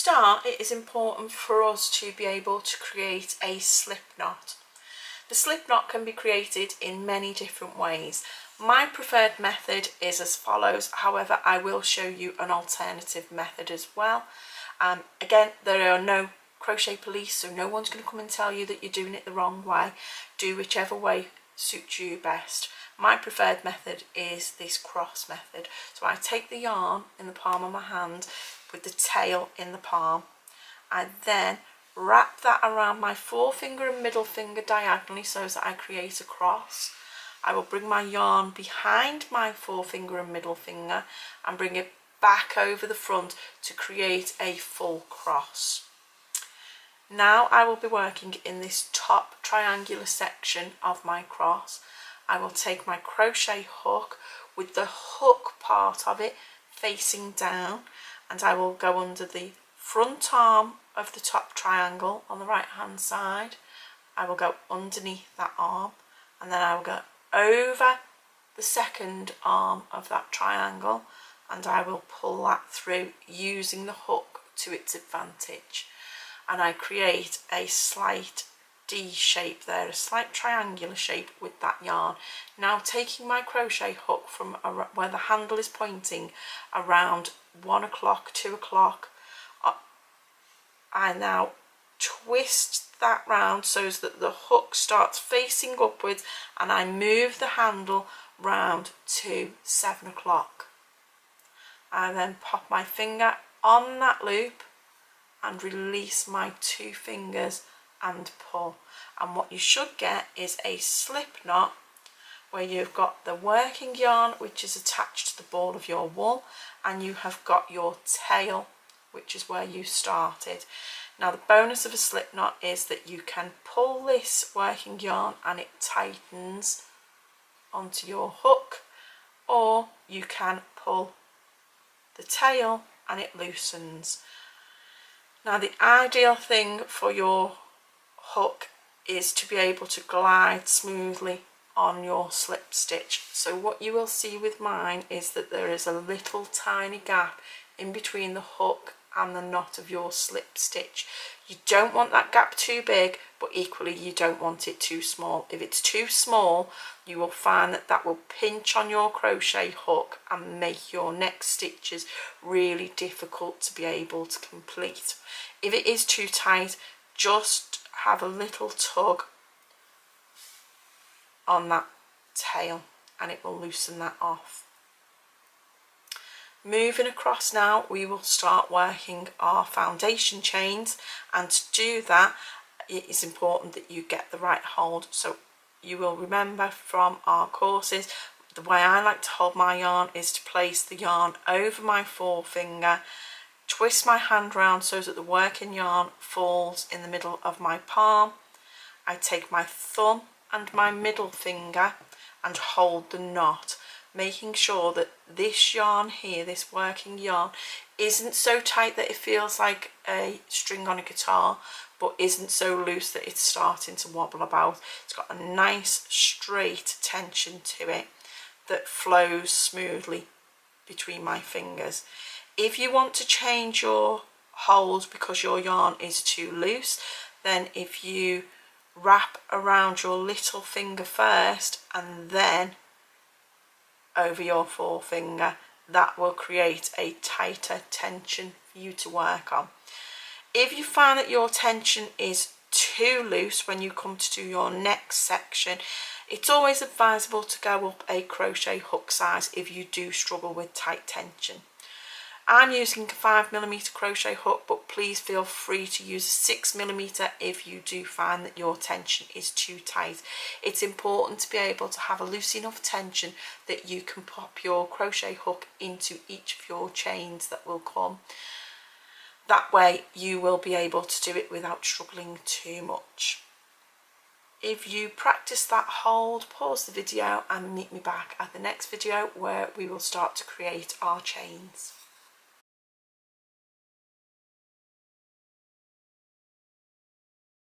start, it is important for us to be able to create a slip knot. The slip knot can be created in many different ways. My preferred method is as follows, however I will show you an alternative method as well. Again, there are no crochet police, so no one's going to come and tell you that you're doing it the wrong way. Do whichever way suits you best. My preferred method is this cross method. So I take the yarn in the palm of my hand with the tail in the palm. I then wrap that around my forefinger and middle finger diagonally so that I create a cross. I will bring my yarn behind my forefinger and middle finger and bring it back over the front to create a full cross. Now I will be working in this top triangular section of my cross. I will take my crochet hook with the hook part of it facing down, and I will go under the front arm of the top triangle on the right hand side. I will go underneath that arm, and then I will go over the second arm of that triangle, and I will pull that through using the hook to its advantage, and I create a slight D shape there, a slight triangular shape with that yarn. Now taking my crochet hook from where the handle is pointing around 1 o'clock, 2 o'clock, I now twist that round so that the hook starts facing upwards, and I move the handle round to 7 o'clock. I then pop my finger on that loop and release my 2 fingers and pull, and what you should get is a slip knot where you've got the working yarn which is attached to the ball of your wool, and you have got your tail which is where you started. Now the bonus of a slip knot is that you can pull this working yarn and it tightens onto your hook, or you can pull the tail and it loosens. Now the ideal thing for your hook is to be able to glide smoothly on your slip stitch. So what you will see with mine is that there is a little tiny gap in between the hook and the knot of your slip stitch. You don't want that gap too big, but equally you don't want it too small. If it's too small, you will find that that will pinch on your crochet hook and make your next stitches really difficult to be able to complete. If it is too tight, just have a little tug on that tail and it will loosen that off. Moving across now, we will start working our foundation chains, and to do that it is important that you get the right hold. So you will remember from our courses, the way I like to hold my yarn is to place the yarn over my forefinger, twist my hand round so that the working yarn falls in the middle of my palm. I take my thumb and my middle finger and hold the knot, making sure that this yarn here, this working yarn, isn't so tight that it feels like a string on a guitar, but isn't so loose that it's starting to wobble about. It's got a nice straight tension to it that flows smoothly between my fingers. If you want to change your hold because your yarn is too loose, then if you wrap around your little finger first and then over your forefinger, that will create a tighter tension for you to work on. If you find that your tension is too loose when you come to do your next section, it's always advisable to go up a crochet hook size if you do struggle with tight tension. I'm using a 5mm crochet hook, but please feel free to use a 6mm if you do find that your tension is too tight. It's important to be able to have a loose enough tension that you can pop your crochet hook into each of your chains that will come. That way you will be able to do it without struggling too much. If you practice that hold, pause the video and meet me back at the next video where we will start to create our chains.